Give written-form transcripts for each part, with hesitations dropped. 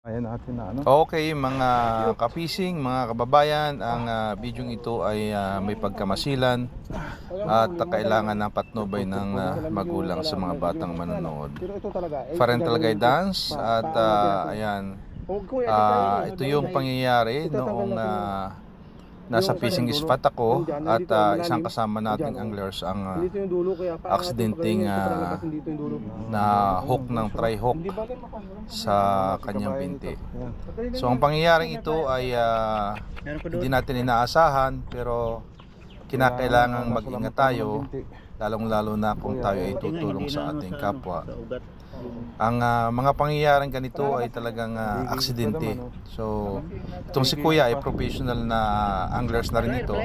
Ayan natin na ano. Okay mga kapising, mga kababayan, ang video ito ay may pagkamasilan at kailangan ng patnubay ng magulang sa mga batang manonood. Parental guidance at ayan, ito yung pangyayari noong nasa fishing spot ako at isang kasama nating anglers ang aksidenteng na hook ng tri-hook sa kanyang binti. So ang pangyayaring ito ay hindi natin inaasahan, pero kinakailangang mag-ingat tayo, lalong-lalo na kung tayo ay tutulong sa ating kapwa. Ang mga pangyayaring ganito ay talagang aksidente. So itong si Kuya ay professional na anglers na rin ito.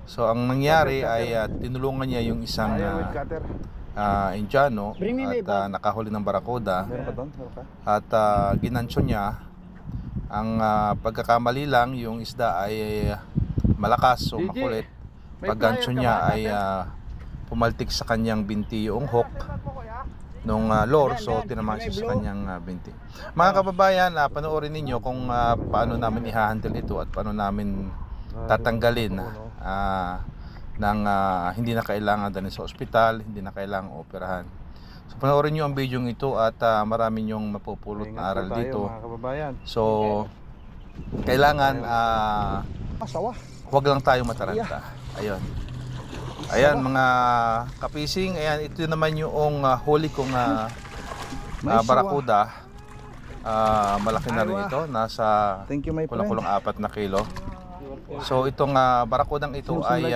So ang nangyari ay tinulungan niya yung isang Indiano at nakahuli ng barakuda at ginansyo niya. Ang pagkakamali lang, yung isda ay malakas o makulit. Paggansyo niya ay pumaltik sa kanyang binti yung hook nung lure, so tinamaan siya sa kanyang binti. Mga kababayan, panoorin ninyo kung paano namin i-handle ito at paano namin tatanggalin ng hindi na kailangan dalhin sa ospital, hindi na kailangan operahan. So panoorin nyo ang video ito at marami nyong mapupulot na aral dito. So kailangan huwag lang tayo mataranta. Ayun. Ayan mga kapising, ayan, ito naman yung huli kong barakuda. Malaki na rin ito, nasa kulang-kulang 4 na kilo. So itong barakudang ito ay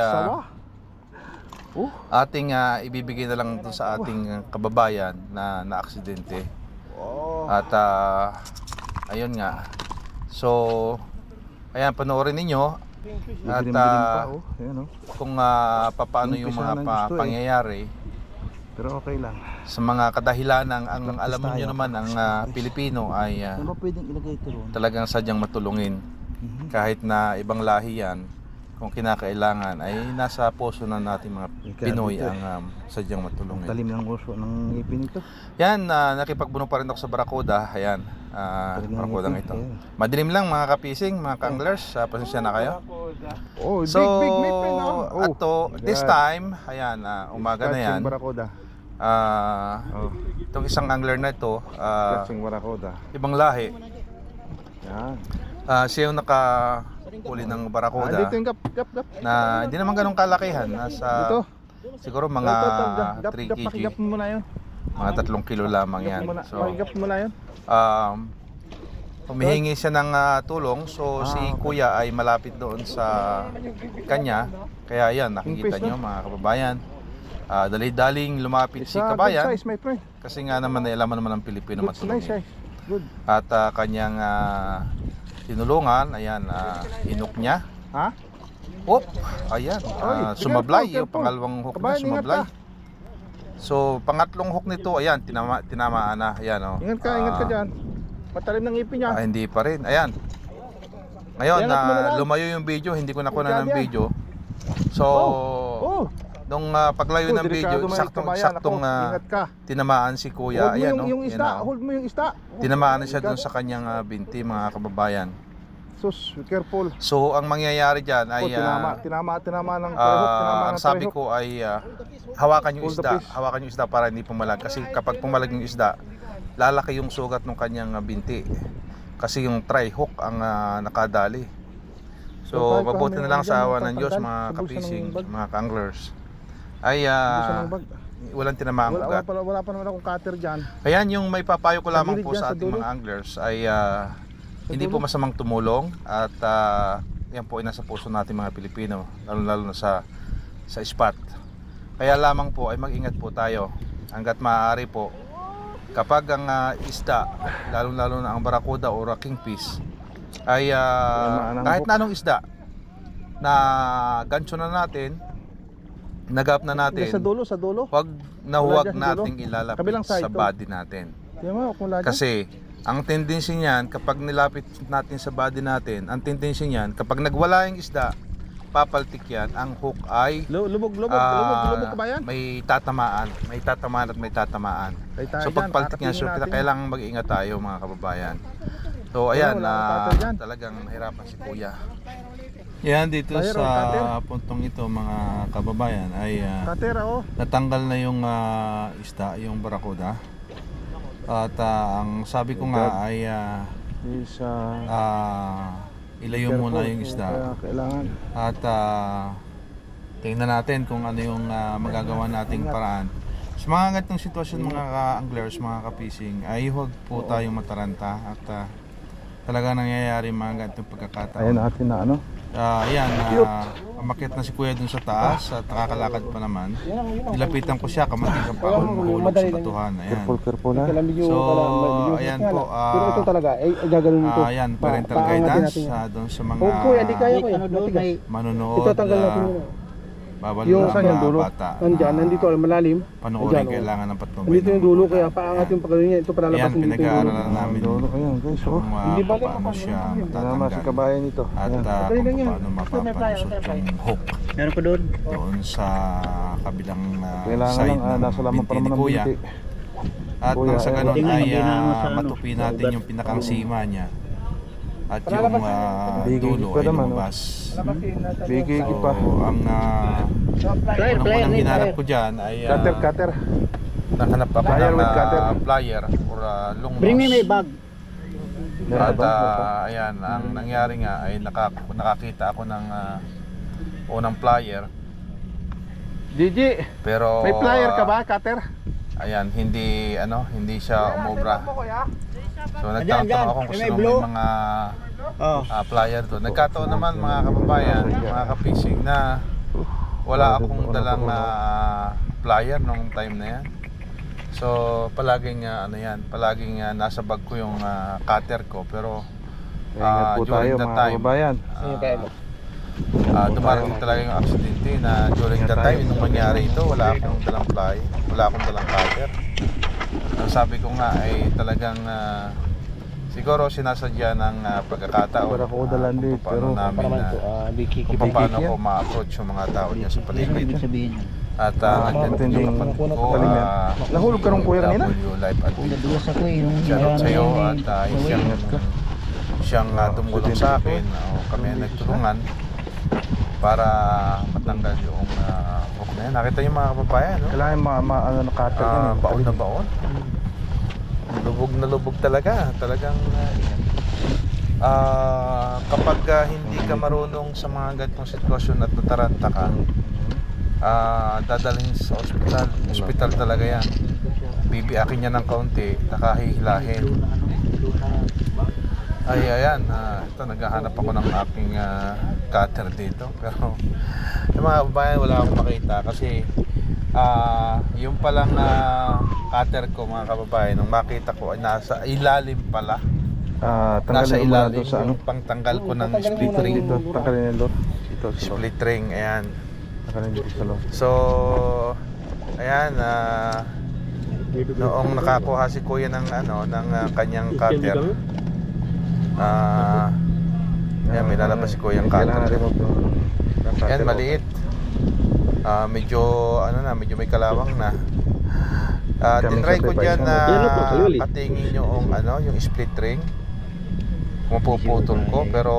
ating ibibigay na lang sa ating kababayan na aksidente. At ayun nga. So ayan, panoorin ninyo. At kung paano yung mga pangyayari, pero okay lang. sa mga kadahilanang ang alam niyo naman ang Pilipino ay talagang sadyang matulungin. Kahit na ibang lahi yan, kung kinakailangan ay nasa puso na natin mga Pinoy ang sadyang matulungin. Talim ng uso ng ngipin ito. Yan, nakipagbuno pa rin ako sa barakuda. Ayan, barakudang ito. Madilim lang mga kapising, mga kanglers, pasensya na kayo. Oh, So, big friend na. at this time, ayan, umaga na yan. Itong isang angler na ito, ibang lahi. Yan. Siya yung nakahuli ng barakuda Dito yung gap. na hindi naman ganun kalakihan. Nasa Dito. siguro mga 3 kg. Pakigap mo na yun. Mga 3 kilo lamang yan. So, Pakigap mo na yun. humihingi siya ng tulong. So si Kuya ay malapit doon sa kanya. Kaya yan, nakikita nyo mga kababayan. Dali-daling lumapit si kabayan. Good size, my friend. Kasi nga naman nailaman naman ng Pilipino Nice matulungin. size. Good. At kanyang tinulungan, ayan, hinok niya. Ha? Oh, ayan, sumablay. Careful. Yung pangalawang hook na Kabayan, ingat sumablay. ka. So pangatlong hook nito, ayan, tinamaan na. Ayan, oh. Ingat ka dyan. Matalim ng ngipin niya. Hindi pa rin, ayan. Ngayon, Ingat mo na lang. lumayo yung video, hindi ko nakuha ng Yan. video. So, nung paglayo ng video, saktong ingat ka. tinamaan si Kuya. Hold mo Ayan, yung isda. Hold mo yung isda. tinamaan na siya doon sa kanyang binti, mga kababayan. Sus, be careful. So ang mangyayari dyan ay tinama ng trehok, ang sabi ko ay hawakan yung isda para hindi pumalag, kasi kapag pumalag yung isda, lalaki yung sugat ng kanyang binti, kasi yung tri-hook ang nakadali. So mabuti na lang sa awa ng Diyos, mga kapising, mga kanglers, ay walang tinamaang ugat. Wala pa naman akong cutter dyan. Ayan, yung may papayo ko lamang po sa ating mga anglers ay hindi po masamang tumulong, at yan po ay nasa puso natin mga Pilipino, lalo na sa spot. Kaya lamang po ay mag-ingat po tayo hanggat maaari po. Kapag ang isda, lalo na ang barakuda o kingfish, ay kahit na anong isda na gansyo na natin, nagap na natin, Sa dulo. huwag nating ilalapit sa body natin. Kasi ang tendency niyan, kapag nilapit natin sa body natin, ang tendency niyan, kapag nagwala yung isda, papaltik yan, ang hook ay lubog kabayan. may tatamaan at may tatamaan. So pagpaltik niya, so kailangan mag-iingat tayo mga kababayan. So ayan, wala akong cutter dyan. talagang nahirapan si Kuya. Yan dito Mayroon sa cutter. puntong ito mga kababayan ay Cutter oh. natanggal na yung isda, yung barakuda. At ang sabi ko nga ay Is ilayo muna yung kaya isda. kailangan. At tingnan natin kung ano yung magagawa nating paraan. Sa mga ganitong sitwasyon mga ka-anglers, mga ka-fishing, ay huwag po tayong mataranta at talaga nangyayari mga ganitong pagkakataon. Ayun natin na ano. Ayan, umakyat na si Kuya dun sa taas at nakakalakad pa naman. Nilapitan ko siya, kamantikan pa ako mahulog sa batuhan. Ayan. Careful ha. So, ayan po. Pero ito talaga, gagawin mo ito. Ayan, parental guidance doon sa mga Hindi kaya ko eh. manonood. Itatanggal natin yun. Bawal Yung na saan yung mga dulo? bata. Nandito, malalim. Panoorin Andyan, kailangan ng patnubay. Nandito yung dulo, kaya paangat yung pagkain niya. Ito Ayan, palalabas yung dito yung dulo. pinag-aaralan namin Dulo, ayan guys oh. kung Hindi ba paano siya Tama si matatanggal. kabayan nito. At Ayan. kung paano mapapalusot yung hook Meron ko doon. doon sa kabilang Kailangan side lang nasa ng lamang pa binti ni naman ng Kuya. binti. At Kuya, nang sa ganun tingnan, ay ginano sa ano, matupi natin yung pinakang sima niya. At yung Bigay dulo pa ay naman, oh. lumabas. Bigay So, pa. ang unang hinanap ko dyan ay Cutter. nahanap ako Plier ng with cutter. plier or long Bring me nose. my bag. Meron At ba? ayan, ang nangyari nga ay nakakita ako ng unang plier. Gigi, Pero may plier ka ba, cutter? ayan, hindi siya umobra. So Andyan, nagtatanong ako kung may sino blue. may mga Oh. plier doon. Nagkataon naman mga kababayan, mga ka-fishing na wala akong dalang plier nung time na yan. So palaging palaging nasa bag ko yung cutter ko, pero Ingat po tayo during that mga time kababayan. dumarating talaga yung aksidente na during that time nung mangyari ito, wala akong dalang plier, wala akong dalang cutter. Ang sabi ko nga ay talagang siguro sinasadya ng pagkakataon Wala ko dalan kung dito, paano pero namin kung paano ko ma-approach yung mga tao niya sa paligid. sabihin yun? At nandyan matinding yung kapatid ko, patalim yan. Nahulog ka nung kuya kanina? W Life Adventure. Nadulas ako eh. Yung Shoutout sa'yo at Ingat ka. siyang tumulong sa akin. Kami ay nagtulungan para matanggal yung hook na yan. Nakita niyo mga kababayan, no? Kailangan ano na cutter yan eh. Baon na baon. Lubog na lubog talaga. Talagang kapag hindi ka marunong sa mga ganitong sitwasyon at nataranta ka, dadalhin sa ospital talaga yan. Bibiakin niya ng kaunti, nakahihilahin. Ay ayan, ito naghahanap ako ng aking cutter dito, pero yung mga kababayan wala akong makita kasi yung palang cutter ko mga kababayan, nung makita ko ay nasa ilalim pala. Nasa Tanggalin mo muna ilalim doon sa ano. yung pangtanggal ko ng split ring. Dito, tanggalin yung lure. Dito, sa lure. Split ring, ayan. Tanggalin dito sa lure. So, ayan, noong nakakuha si Kuya ng kanyang cutter. Ayan, may lalabas si Kuya ang Kailangan cutter. remove yung cutter. Ayan, maliit. Medyo medyo may kalawang na. Tinry ko diyan na katingin yung yung split ring. Kung mapuputol ko, pero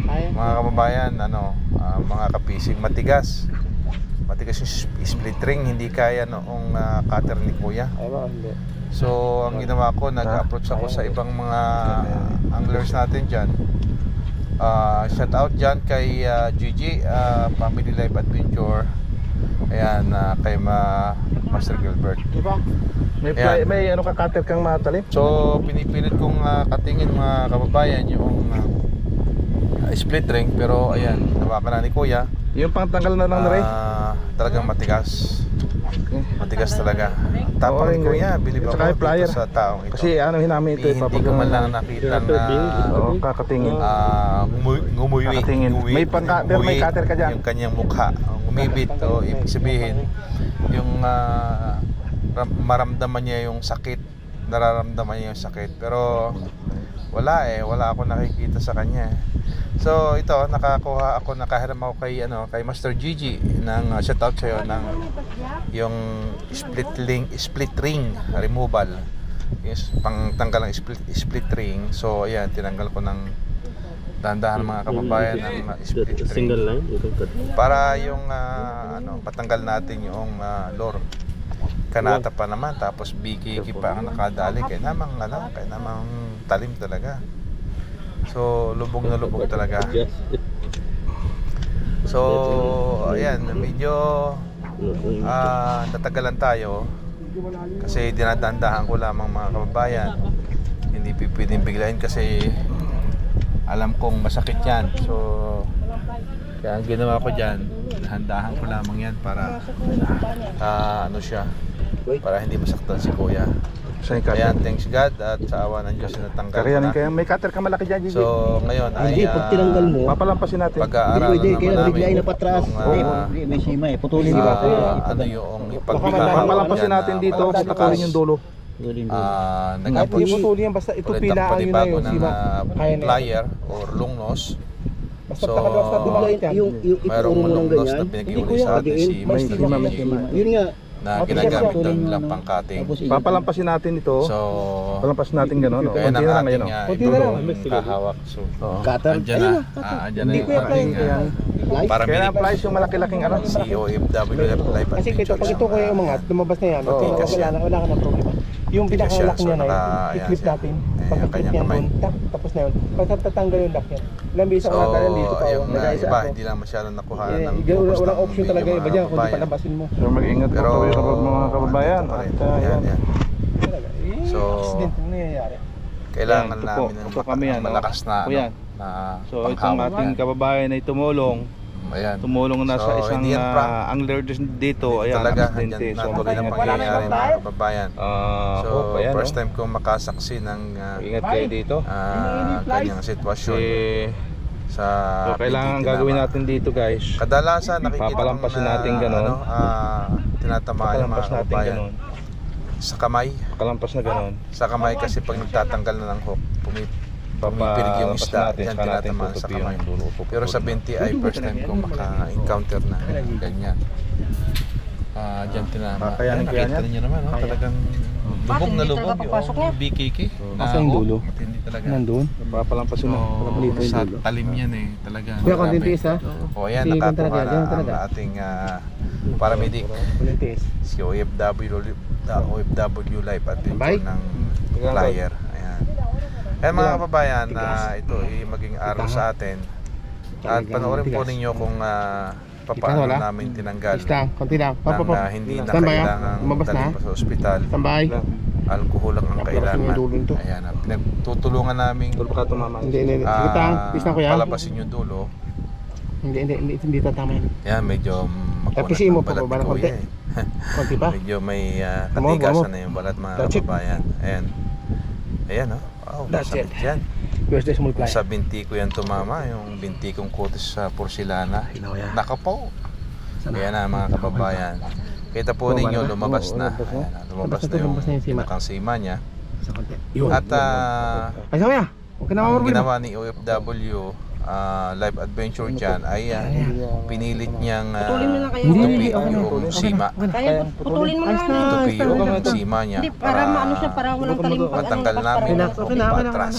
mga kababayan, mga kapising, matigas yung split ring, hindi kaya noong cutter ni Kuya. So ang ginawa ko, nag-approach ako sa ibang mga anglers natin dyan. Shout out dyan kay Gigi, Family Life Adventure. Ayan, kay Master Gilbert. Ayan. May ano ka cutter kang matalim? So pinipilit kong katingin mga kababayan yung split ring, pero ayan, nawakan na ni Kuya. Yung pangtanggal na lang na rin? Talagang matigas. Matigas talaga. Tapang ni Kuya, bilib Saka yung ako plier. dito sa taong ito. Kasi ano namin ito, Hindi ko man lang nakita na kakatingin. ngumuwi. Nakatingin. May pang-cutter, may cutter ka dyan. Yung kanyang mukha, ngumibit, o ibig sabihin, yung maramdaman niya yung sakit, nararamdaman niya yung sakit. Pero wala ako nakikita sa kanya. So ito, nakahiram ako kay Master Gigi ng shoutout sa'yo ng yung split ring removal. pang tanggal ng split ring. So ayan, tinanggal ko ng dahan-dahan mga kababayan ng split ring. Single line ito. Para yung patanggal natin yung lure. Kanata pa naman, tapos BKK pa ang nakadali, kaya namang talim talaga. So lubog na lubog talaga. So ayan, medyo natagalan tayo kasi dinadandahan ko lamang mga kababayan. Hindi pwedeng biglayin kasi alam kong masakit yan. So kaya ang ginawa ko dyan, dahan-dahan ko lamang yan para para hindi masaktan si kuya. Ayan, thanks God at sa awa ng Diyos natanggal ko Kariyanin na. kayo. May cutter ka malaki dyan, Gigi. So ngayon ay Hindi, pag tinanggal mo, Papalampasin natin. pag-aaralan pwede, naman kaya namin biglayin na patras. kung May sima eh, putulin di ba? ano yung Papalampasin natin dito. Patakalin yung dulo. nag-approach Putulin yan, basta ito ulit ang pilaan yun na panibago yun, ng sima. Kaya na yan. plier or long nose. Basta So, basta biglayin yan. Yung mayroong ituro mo ng long nose na ganyan. pinag-iuli sa atin si May Mr. sima, may Gigi sima. Yun nga. na ginagamit daw nilang pang-cutting. Papalampasin natin ito. So, Palampasin natin gano'n. ayan Konti ang na lang ating ngayon. Konti na lang. kahawak. So, Cutter. andyan na. Andyan na yung ating Light. Kaya paramedic. na-flies yung malaki-laking ano. COFW Live Kasi ito, pag ito kuya umangat, lumabas na yan. Kasi Wala ka na problema. Yung pinaka-lock So, niya na ayan i-clip siya. natin. Ayan, Pag-clip kanyang niya kamay. doon, tapos na yun. Pag tatanggal yung lock niya. Ilang bisa So, ang natalan dito pa. yung Nag-aisa iba ako. hindi lang masyadong nakuha Eh, ng walang option talaga iba dyan kung di kababayan. palabasin mo. So mag-ingat po Pero kayo mga kababayan. andito pa rin. At Ayan, yan. Talaga. So, Accident yung nangyayari. Kailangan Yan, ito namin po. ng Ito kami yan, malakas na Ito yan. na So itong panghawak. ating kababayan ay tumulong. Ayan. Tumulong na sa So, isang hindi yan prank. angler dito. Ayan, Talaga, aksidente. andyan So na mag-ingat ang kayo. pangyayari mga kababayan. So, Ayan, first time kong makasaksi ng Ingat kayo dito. kanyang sitwasyon sa So kailangan Pintitinama. gagawin natin dito guys. Kadalasan nakikita Papalampasin kong natin ganon. tinatamaan yung mga Palampas natin kababayan ganon. sa kamay. Kalampas na ganon. Sa kamay kasi pag nagtatanggal na ng hook, pumipirig yung Papalampas isda, natin, yan saka natin tinatamaan sa tutupi kamay. yung dulo. Pero sa binti ay first time kong maka-encounter na ganyan. Diyan tinama. Kakayanin kaya Nakita yan? niyo naman, talagang lubog na lubog yung BKK. Asa yung dulo? Matindi talaga. Nandun. Papalampasin na. Palapalito yung Sa dulo. talim yan eh, talaga. Kuya, konting Grabe. tiis ha. O yan, Sige, nakakuha ganun na talaga. ang ating paramedic. Konting tiis. Si OFW Live Adventure Bye. ng flyer. Ayan. Kaya mga kababayan, ito ay maging araw sa atin. At panoorin po ninyo kung paano wala? namin tinanggal Istang, konti lang. nang hindi na Standby, ha? kailangang Lumabas na, dalhin ha? pa sa ospital. Tambay. Alcohol lang ang kailangan. yung dulo nito. Ayan, pinagtutulungan namin Dulo ka tumama. Hindi. Sige tang, peace na kuya. palabasin yung dulo. Hindi tatama yan. Yan, medyo Tapos mo ng pa balat ba ni ng konti? kuya Konti pa. Medyo may Tama, katigasan tama. na yung balat mga That's it. kababayan. Ayan. Ayan oh. Wow, That's masabit it. yan. First day multiply. Sa binti ko yan tumama, yung binti kong kutis sa porcelana. Nakapaw. Ayan na mga kababayan. Kita po ninyo, lumabas na. Ayan, lumabas na yung pinakang sima niya. Sa konti. At Ay, sa kuya. Okay na ang mamamagin. ginawa ni OFW Live Adventure dyan ay pinilit niyang itupi yung sima. Kaya putulin mo na lang. Itupi yung sima niya Hindi, para maano siya, para walang talim pag matanggal namin Okay na, yung okay na. patras.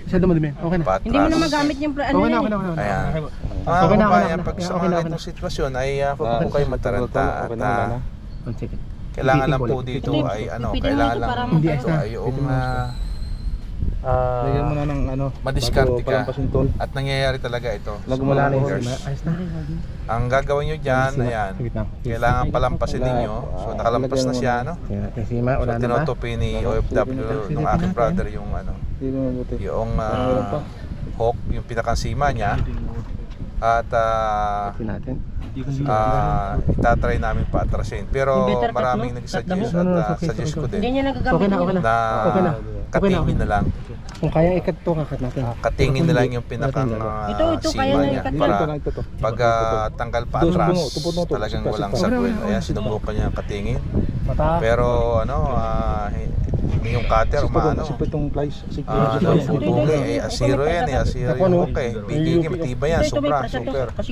Siya dumadumi. Okay na. Hindi mo na magamit yung ano Okay na, yun. okay na. Ayan. Mga Okay na, kababayan, okay na. pag sa Okay na, mga okay na. ganitong sitwasyon ay huwag po kayo mataranta at One second. kailangan lang po dito ay kailangan lang Hindi, dito ay yung Lagyan mo na ng ano. madiskarte bago ka. palampasin tol. At nangyayari talaga ito. Lag mo lang. Ayos na. Ang gagawin nyo dyan, ayan, Sagit lang. kailangan palampasin ninyo. So nakalampas na siya, no? Tingnan natin sima, So wala na ba? tinutupi ni OFW ng aking brother yung Hindi mo mabuti. yung hook, yung pinakasima niya. At Tingnan natin. itatry namin paatrasin. Pero Better cut, maraming no? nagsuggest No, no, at okay, suggest ko Hindi din niya nagagamit Okay na, okay yun. na. Okay na. katingin na lang. Kung kaya ikat to, kakat natin. Katingin na lang yung pinakang Ito, kaya sima na niya ikat para Ito. pag tanggal pa atras talagang walang sagwel. Ayan, sinubukan niya katingin. Mata. Pero yung cutter umano. Sipit itong flies. Pupugi, asiro yan eh, asiro yung hook eh. Bigay, matibay yan, Ito, may sobra, pressure to. super. Kasi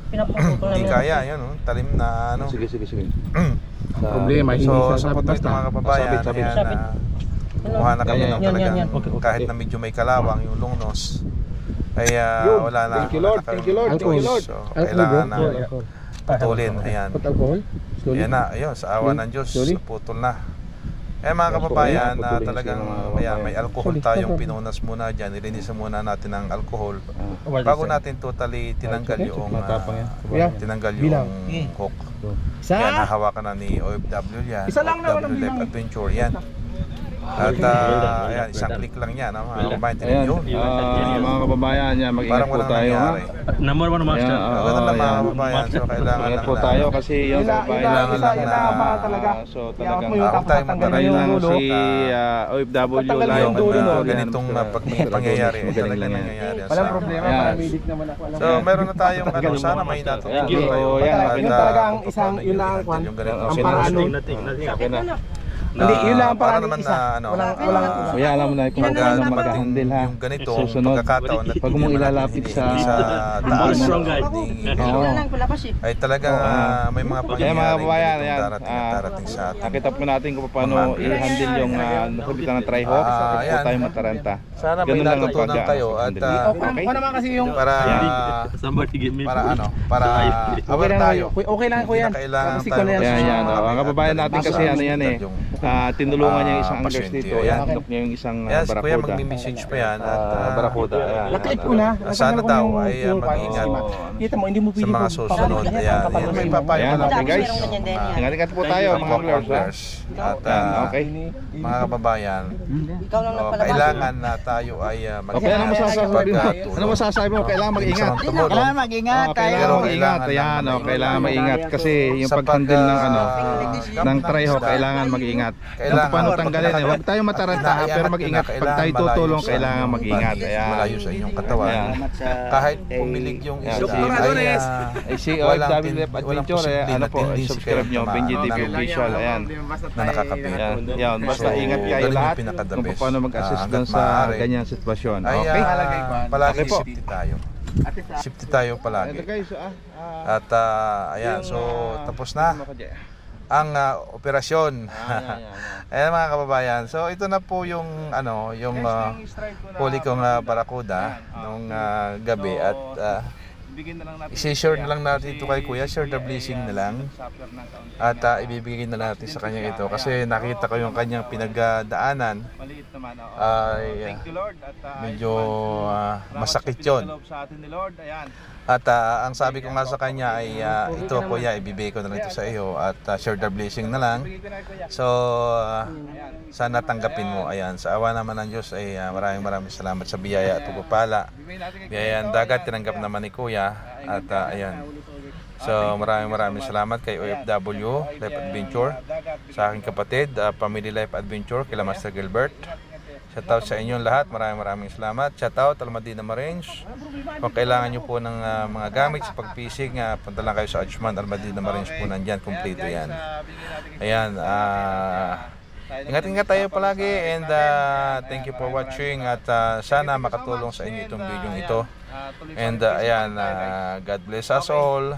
pinapaputol Hindi namin. kaya, yan oh, talim na ano. Sige. Problema, hindi So sa sa punto basta. ito mga kababayan, Sabit. ayan, Kumuha na kami ng Yan, talagang yan. kahit na medyo may kalawang yung lungnos ay wala na. Thank you, Lord. Thank you, Lord. Thank you, Lord. So, Alcohol, kailangan na alcohol. putulin. Ayan. Put alcohol? Slowly? Ayan na, ayun, sa awa ng Diyos, Slowly? putol na. Mga kababayan, Putulin talagang siya, mga kababayan. may alcohol tayong pinunas muna dyan. Ilinisan muna natin ang alcohol bago natin totally tinanggal yung Matapang yan. tinanggal Bilang. yung hook. Isa? Yan, nahawakan na ni OFW yan. Isa lang na, OFW walang Life bilang. Adventure yan. At ayan, isang click lang yan. Mga kababayan, Ayan, tinan yun. mga kababayan, yan, mag-ingat Parang po walang tayo, ha? nangyari. Number one master. Ayan, Ganun lang mga yan. kababayan. So kailangan Ingat lang po na- tayo kasi yung kababayan kailangan lang na so talagang huwag tayong tayo lang magdala si OFW live yung dulo, no? ganitong pag may pangyayari ay Magaling talaga lang yan. nangyayari yan Walang sa- problema, Ayan. paramedic naman ako. Alam So meron na tayong ano, sana may natutunan Ayan. tayo. So, yan. At, Yun talaga ang kung isang, paano yun lang ang i-handle kwan. yung ganito. Ang Okay, paraan. Nating. Okay na. Hindi, yun lang ang para paraan naman isa. na ano, Walang, Kaya alam mo na kung pag paano dumating mag-handle, ha? yung ganito, Susunod. pagkakataon at Pag mo hindi ilalapit natin sa- hindi taas, Strong guy. Oo. Wala lang, palabas eh. ay talagang may mga Kaya pangyayari mga kababayan, ganitong ayan, darating at darating sa atin. nakita po natin kung paano Mga- i-handle yung nasabitan ng Trihawk. Sakit po ayan. tayo mataranta. Sana may Ganun lang ang natutunan pagka- kayo at Okay. Ako naman kasi yung... para Somebody give me. para ano, para Okay aware lang, tayo. okay lang ko yan. Hindi na kailangan Kasi tayo ko na yan. Yan, yan. Mga Mga kababayan natin kasi ano yan eh. Tinulungan niya yung isang anglers pasyente, dito. ayan. Yan, tinok niya yung isang Yes, kuya, barakuda. magmi-message pa yan at Barakuda. Ayan. Nakait ko na. Sana Nagkano ko daw yung ay yung mag-ingat Kita mo, hindi mo sa pili mga susunod. Ayan, may papayo Ayan, na lang okay, guys. Meron ganyan din yan. Ingat-ingat po tayo mga anglers. ha? At Yan, okay. mga kababayan, Ikaw lang nagpalabas. kailangan na tayo ay Okay, ano masasabi mo? Ano masasabi mo? Kailangan mag-ingat. Kailangan mag-ingat Pero Kailangan mag-ingat. Ayan, kailangan mag-ingat kasi yung pag-handle ng ng Trihawk, kailangan mag-ingat. Kung paano tanggalin eh. Huwag tayo mataranta pero mag-ingat. Pag tayo tutulong, kailangan mag-ingat. Ayan. malayo sa inyong katawan. Ayan. Kahit pumilig yung isa Ay, si OFW Life Adventure, ano po, subscribe nyo, Benji TV Official, ayan. na nakakapit. Yan, yan. Basta So, ingat kayo ganun yung lahat pinaka-the kung best. paano mag-assist Hanggat doon sa maaari. ganyang sitwasyon. Ay, Okay? palagi Okay po. safety tayo. Safety tayo Ito palagi. guys, At ayan, so tapos na ang operasyon. Ayan mga kababayan. So ito na po yung ano, yung huli kong barakuda nung gabi at i-share na lang natin ito kay Kuya, share the blessing na lang. At ibibigay na natin sa kanya ito kasi nakita ko yung kanyang pinagdaanan. Ay medyo masakit 'yon. At ang sabi ko nga sa kanya ay ito Kuya, ibibigay ko na lang ito sa iyo at share the blessing na lang. So sana tanggapin mo. Ayan, sa awa naman ng Diyos ay maraming salamat sa biyaya at pagpapala. Biyayang dagat tinanggap naman ni Kuya at ayan. So maraming salamat kay OFW Life Adventure, sa aking kapatid, Family Life Adventure, kila Master Gilbert. Shout out sa inyong lahat. Maraming salamat. Shout out Almadina Marines. Kung kailangan nyo po ng mga gamit sa pag-fishing, punta lang kayo sa Ajman Almadina Marines po, nandyan, kompleto yan. Ayan, ingat-ingat tayo palagi and thank you for watching at sana makatulong sa inyo itong video ito. And ayan, God bless us all.